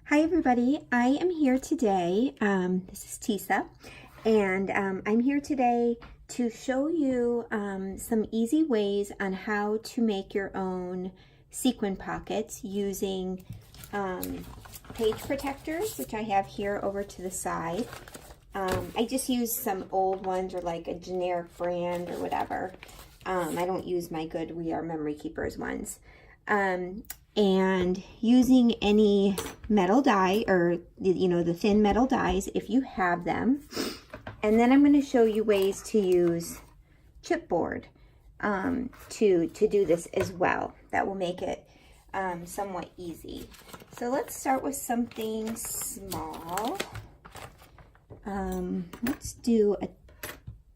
Hi everybody, I am here today, this is Tisa, and I'm here today to show you some easy ways on how to make your own sequin pockets using page protectors, which I have here over to the side. I just use some old ones or like a generic brand or whatever. I don't use my good We Are Memory Keepers ones. And using any metal die or, you know, the thin metal dies if you have them. And then I'm going to show you ways to use chipboard to do this as well. That will make it somewhat easy. So let's start with something small. Let's do a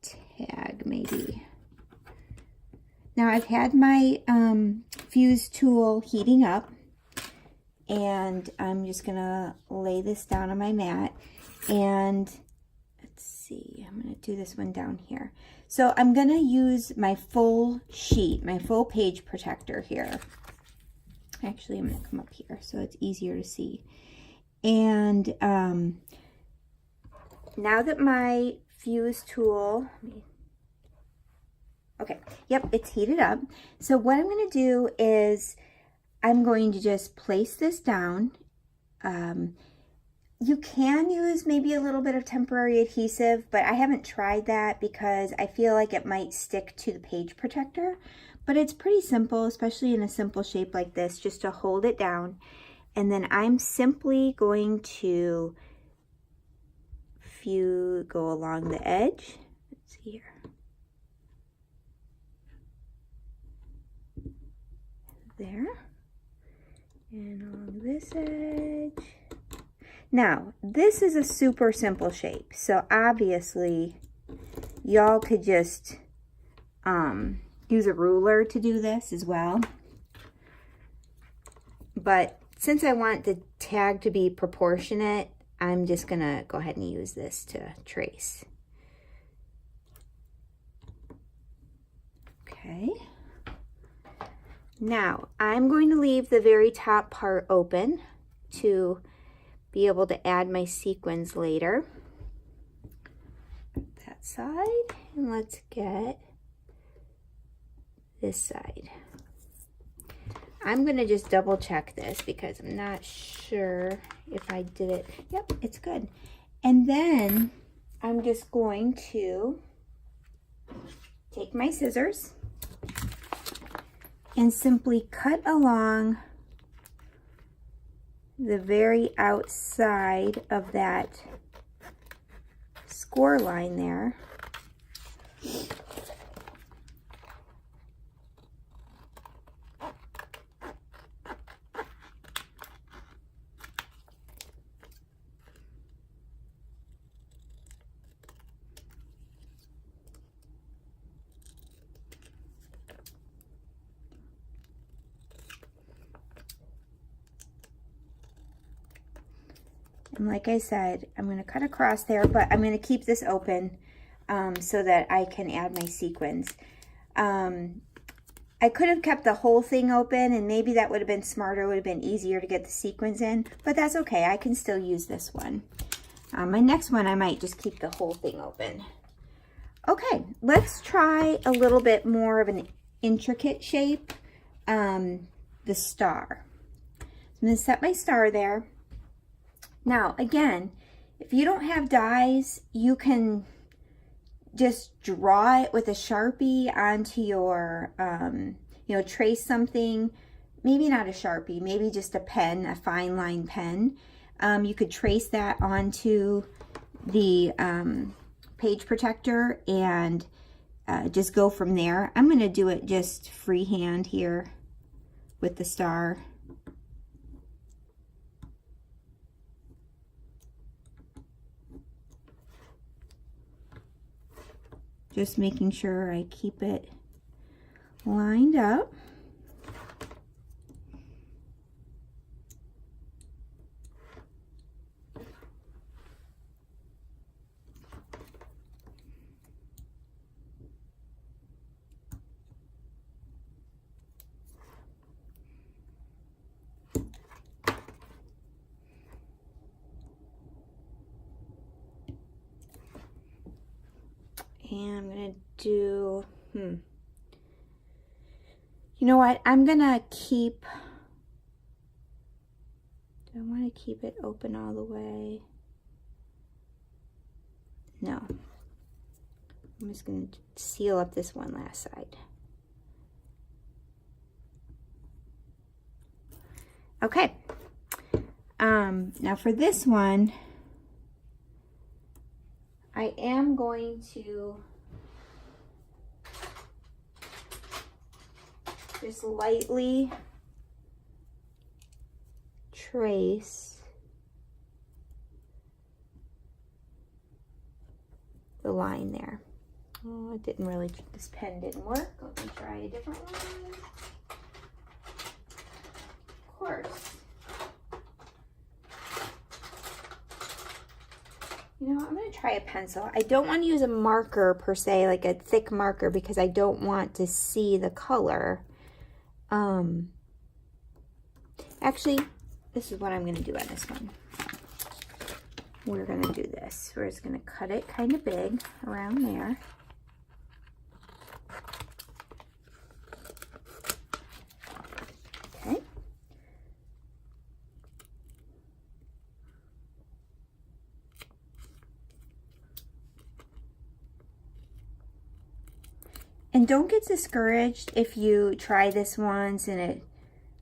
tag maybe. Now I've had my fuse tool heating up, and I'm just gonna lay this down on my mat, and let's see, I'm gonna do this one down here. So I'm gonna use my full sheet, my full page protector here. Actually, I'm gonna come up here so it's easier to see. And now that my fuse tool, okay, yep, it's heated up. So what I'm going to do is I'm going to just place this down. You can use maybe a little bit of temporary adhesive, but I haven't tried that because I feel like it might stick to the page protector. But it's pretty simple, especially in a simple shape like this, just to hold it down. And then I'm simply going to go along the edge. Let's see here. There, and along this edge. Now, this is a super simple shape, so obviously y'all could just use a ruler to do this as well. But since I want the tag to be proportionate, I'm just gonna go ahead and use this to trace. Okay. Now, I'm going to leave the very top part open to be able to add my sequins later. That side, and let's get this side. I'm going to just double check this because I'm not sure if I did it. Yep, it's good. And then I'm just going to take my scissors and simply cut along the very outside of that score line there. And like I said, I'm going to cut across there, but I'm going to keep this open so that I can add my sequins. I could have kept the whole thing open, and maybe that would have been smarter, would have been easier to get the sequins in, but that's okay. I can still use this one. My next one, I might just keep the whole thing open. Okay, let's try a little bit more of an intricate shape, the star. So I'm going to set my star there. Now, again, if you don't have dies, you can just draw it with a Sharpie onto your, you know, trace something, maybe not a Sharpie, maybe just a pen, a fine line pen. You could trace that onto the page protector and just go from there. I'm going to do it just freehand here with the star. Just making sure I keep it lined up. And I'm gonna do, you know what? I'm gonna keep, do I wanna keep it open all the way? No. I'm just gonna seal up this one last side. Okay. Now for this one, I am going to just lightly trace the line there. Oh, it didn't really, this pen didn't work. Let me try a different one. Of course. You know, I'm going to try a pencil. I don't want to use a marker per se, like a thick marker, because I don't want to see the color. Actually, this is what I'm going to do on this one. We're going to do this. We're just going to cut it kind of big around there. Okay. And don't get discouraged if you try this once and it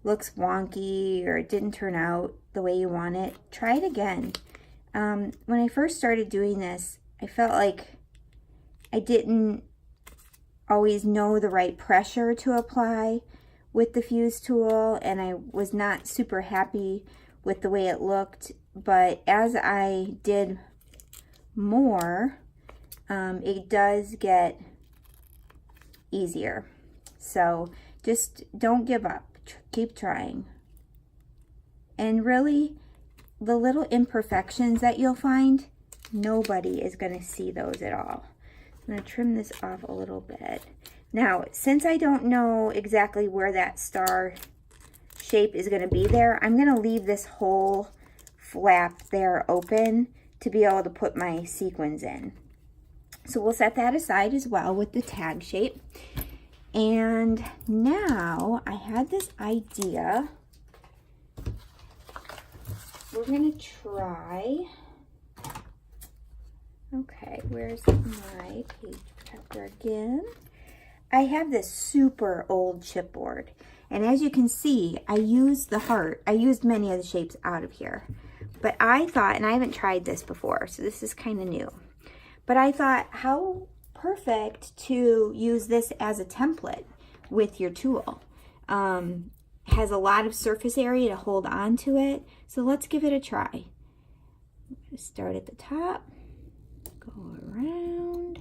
looks wonky or it didn't turn out the way you want it. Try it again. When I first started doing this, I felt like I didn't always know the right pressure to apply with the fuse tool, and I was not super happy with the way it looked. But as I did more, it does get easier. So just don't give up. Keep trying. And really, the little imperfections that you'll find, nobody is going to see those at all. I'm going to trim this off a little bit. Now, since I don't know exactly where that star shape is going to be there, I'm going to leave this whole flap there open to be able to put my sequins in. So we'll set that aside as well with the tag shape. And now I had this idea. We're going to try, okay, where's my page protector again? I have this super old chipboard. And as you can see, I used the heart. I used many of the shapes out of here. But I thought, and I haven't tried this before, so this is kind of new. But I thought, how perfect to use this as a template with your tool. Has a lot of surface area to hold on to it. So let's give it a try. I'm going to start at the top, go around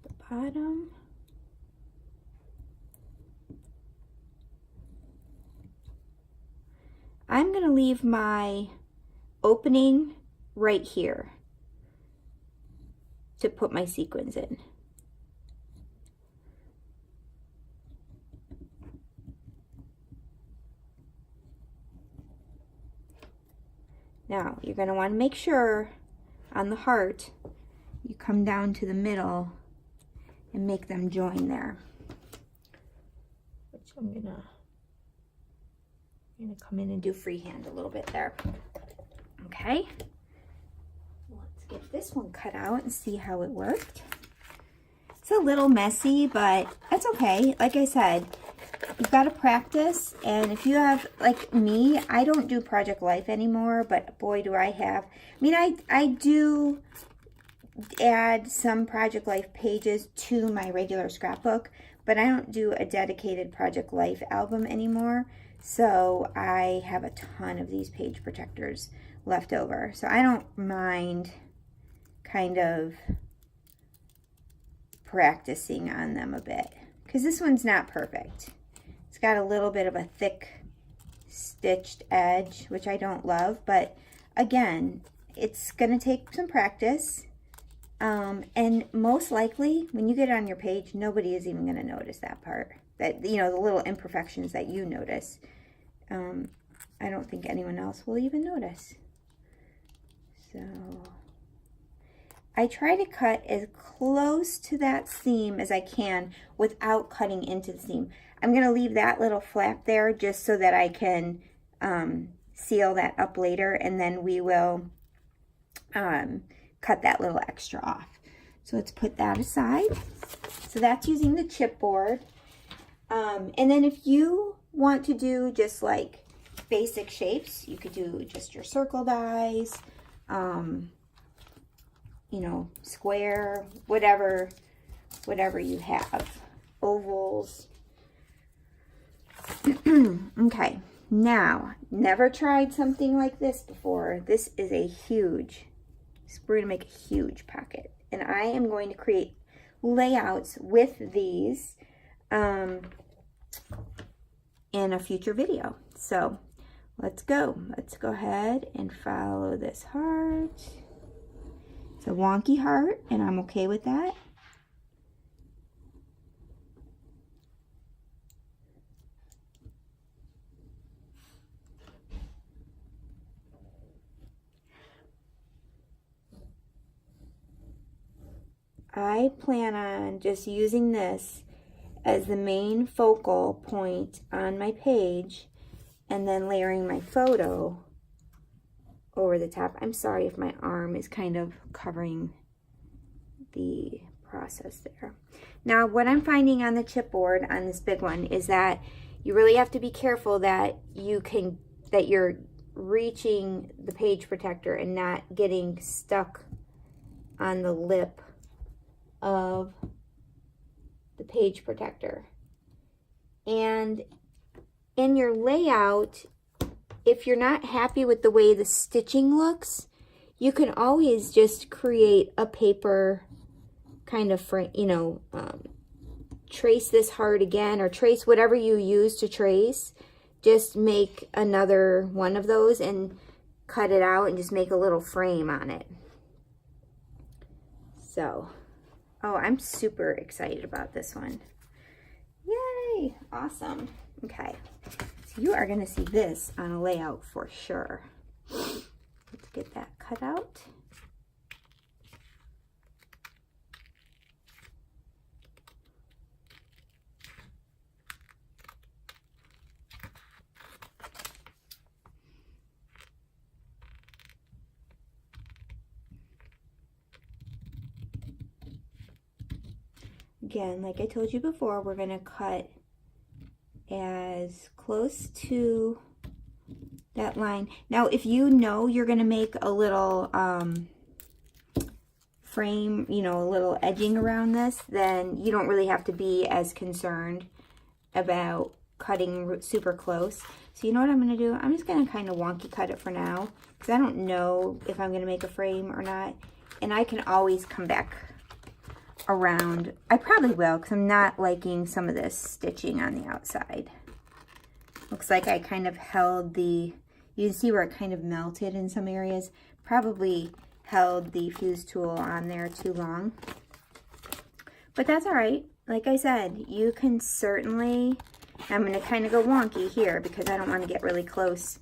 the bottom. I'm going to leave my opening right here to put my sequins in. Now, you're going to want to make sure on the heart, you come down to the middle and make them join there. Which I'm going to come in and do freehand a little bit there. Okay. Let's get this one cut out and see how it worked. It's a little messy, but that's okay. Like I said, you've got to practice, and if you have, like me, I don't do Project Life anymore, but boy do I have. I mean, I do add some Project Life pages to my regular scrapbook, but I don't do a dedicated Project Life album anymore, so I have a ton of these page protectors left over. So I don't mind kind of practicing on them a bit, because this one's not perfect. It's got a little bit of a thick stitched edge, which I don't love, but again, it's going to take some practice, and most likely when you get it on your page, nobody is even going to notice that part, that, you know, the little imperfections that you notice. I don't think anyone else will even notice. So I try to cut as close to that seam as I can without cutting into the seam. I'm going to leave that little flap there just so that I can seal that up later, and then we will cut that little extra off. So let's put that aside. So that's using the chipboard. And then if you want to do just like basic shapes, you could do just your circle dies, you know, square, whatever you have, ovals. Okay, now, never tried something like this before. This is a huge, we're gonna make a huge pocket, and I am going to create layouts with these in a future video. So let's go ahead and follow this heart. It's a wonky heart, and I'm okay with that. I plan on just using this as the main focal point on my page and then layering my photo over the top. I'm sorry if my arm is kind of covering the process there. Now, what I'm finding on the chipboard on this big one is that you really have to be careful that you're reaching the page protector and not getting stuck on the lip of the page protector. And in your layout, if you're not happy with the way the stitching looks, you can always just create a paper kind of frame, you know, trace this heart again, or trace whatever you use to trace. Just make another one of those and cut it out and just make a little frame on it. So, oh, I'm super excited about this one. Yay, awesome. Okay, so you are gonna see this on a layout for sure. Let's get that cut out. Again, like I told you before, we're going to cut as close to that line. Now, if you know you're going to make a little frame, you know, a little edging around this, then you don't really have to be as concerned about cutting super close. So you know what I'm going to do? I'm just going to kind of wonky cut it for now, because I don't know if I'm going to make a frame or not. And I can always come back around. I probably will, because I'm not liking some of this stitching on the outside. Looks like I kind of held the, you can see where it kind of melted in some areas. Probably held the fuse tool on there too long. But that's all right. Like I said, you can certainly, I'm going to kind of go wonky here because I don't want to get really close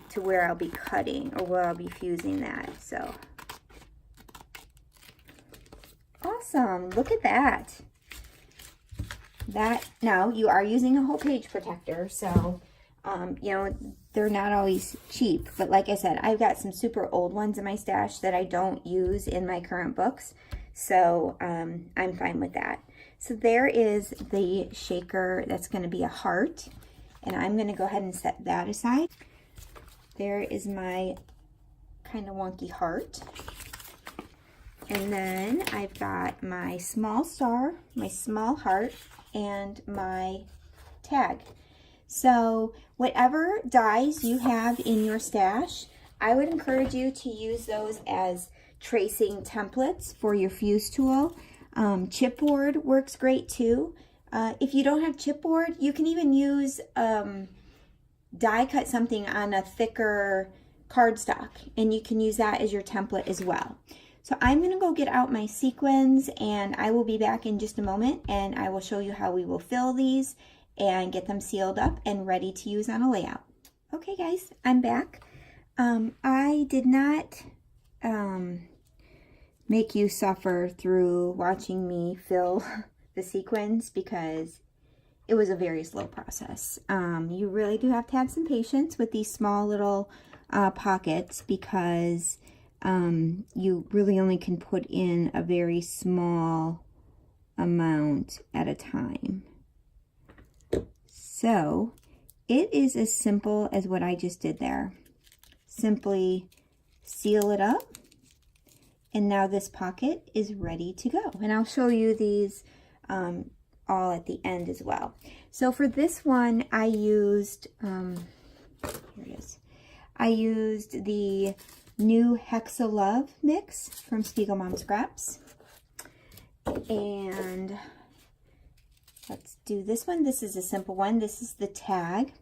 to where I'll be cutting or where I'll be fusing that. So awesome, look at that. Now you are using a whole page protector, so you know, they're not always cheap, but like I said, I've got some super old ones in my stash that I don't use in my current books, so I'm fine with that. So there is the shaker that's going to be a heart, and I'm going to go ahead and set that aside. There is my kind of wonky heart. And then I've got my small star, my small heart, and my tag. So whatever dies you have in your stash, I would encourage you to use those as tracing templates for your fuse tool. Chipboard works great too. If you don't have chipboard, you can even use die cut something on a thicker cardstock, and you can use that as your template as well. So I'm going to go get out my sequins, and I will be back in just a moment, and I will show you how we will fill these and get them sealed up and ready to use on a layout. Okay guys, I'm back. I did not make you suffer through watching me fill the sequins, because it was a very slow process. You really do have to have some patience with these small little pockets, because you really only can put in a very small amount at a time. So it is as simple as what I just did there. Simply seal it up, and now this pocket is ready to go. And I'll show you these all at the end as well. So for this one, I used, here it is. I used the new Hexa Love mix from Spiegelmom Scraps. And let's do this one. This is a simple one. This is the tag.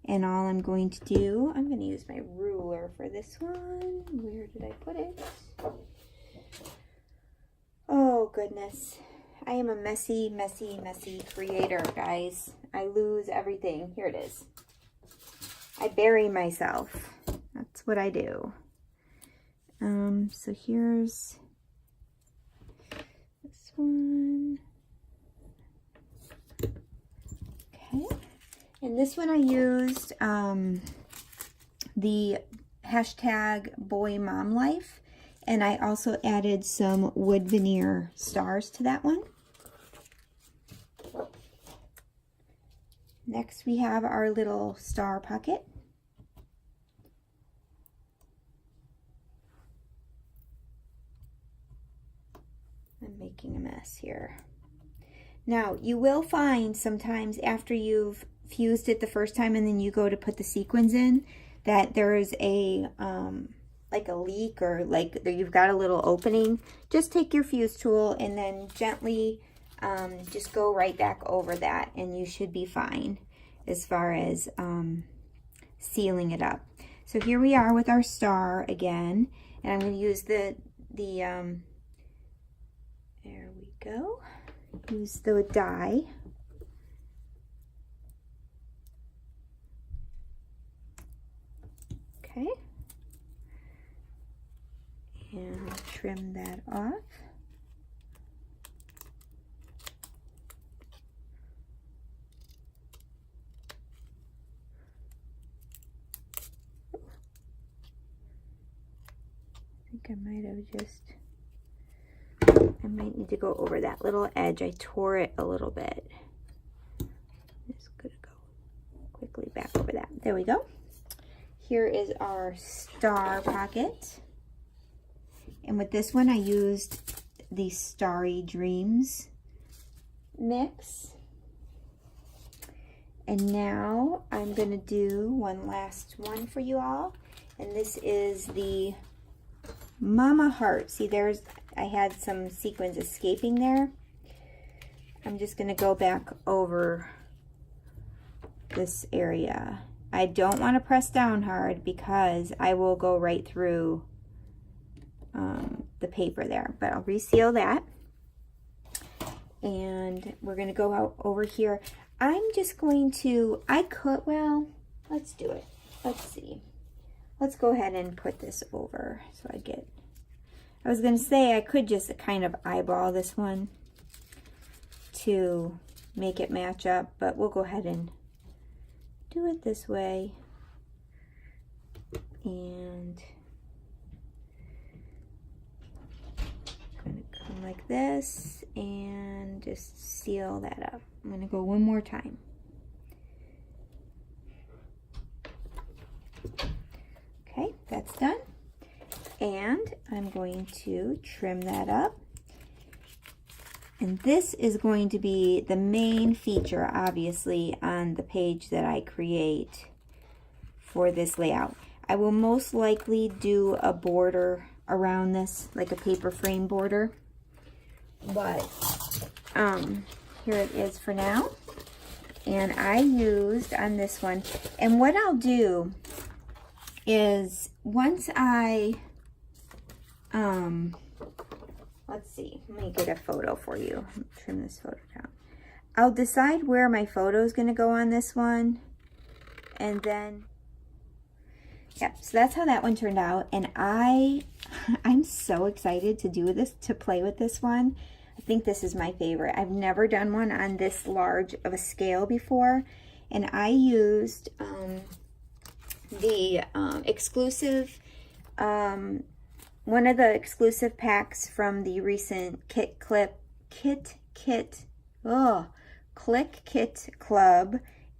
And all I'm going to do, I'm going to use my ruler for this one. Where did I put it? Oh, goodness. I am a messy, messy, messy creator, guys. I lose everything. Here it is. I bury myself. That's what I do. So here's this one. Okay. And this one I used the hashtag Boy Mom Life. And I also added some wood veneer stars to that one. Next we have our little star pocket. I'm making a mess here. Now you will find sometimes after you've fused it the first time and then you go to put the sequins in, that there is a like a leak, or like you've got a little opening. Just take your fuse tool and then gently just go right back over that, and you should be fine as far as sealing it up. So here we are with our star again, and I'm going to use there we go, use the die. Okay. And trim that off. I think I might have I might need to go over that little edge. I tore it a little bit. Just gonna go quickly back over that. There we go. Here is our star pocket. And with this one, I used the Starry Dreams mix. And now I'm going to do one last one for you all. And this is the Mama Heart. See, I had some sequins escaping there. I'm just going to go back over this area. I don't want to press down hard because I will go right through the paper there, but I'll reseal that. And we're going to go out over here. I'm just going to, well, let's do it. Let's see. Let's go ahead and put this over so I was going to say I could just kind of eyeball this one to make it match up, but we'll go ahead and do it this way. And I'm going to come like this and just seal that up. I'm going to go one more time. Okay, that's done. And I'm going to trim that up. And this is going to be the main feature, obviously, on the page that I create for this layout. I will most likely do a border around this, like a paper frame border. But here it is for now. And I used on this one, and what I'll do is once I, let's see, let me get a photo for you. Trim this photo down. I'll decide where my photo is going to go on this one, and then Yep, so that's how that one turned out. And I'm so excited to do this, to play with this one. I think this is my favorite. I've never done one on this large of a scale before. And I used the exclusive, one of the exclusive packs from the recent Click Kit Club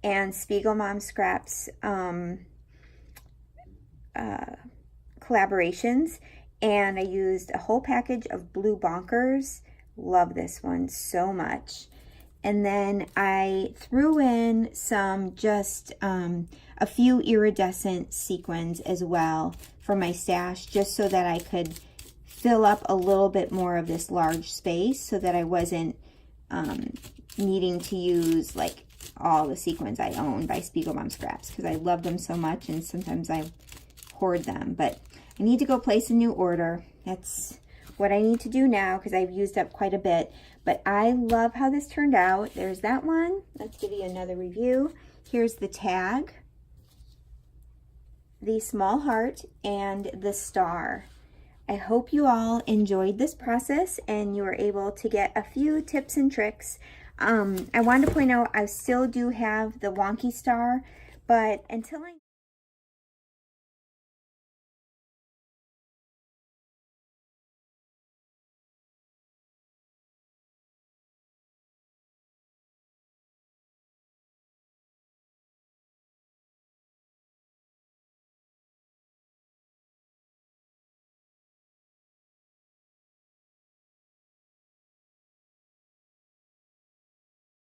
and Spiegelmom Scraps collaborations, and I used a whole package of blue bonkers. Love this one so much. And then I threw in some just a few iridescent sequins as well for my stash, just so that I could fill up a little bit more of this large space, so that I wasn't needing to use like all the sequins I own by Spiegelmom Scraps, because I love them so much and sometimes I hoard them. But I need to go place a new order. That's what I need to do now, because I've used up quite a bit. But I love how this turned out. There's that one. Let's give you another review. Here's the tag, the small heart, and the star. I hope you all enjoyed this process and you were able to get a few tips and tricks. I wanted to point out I still do have the wonky star, but until I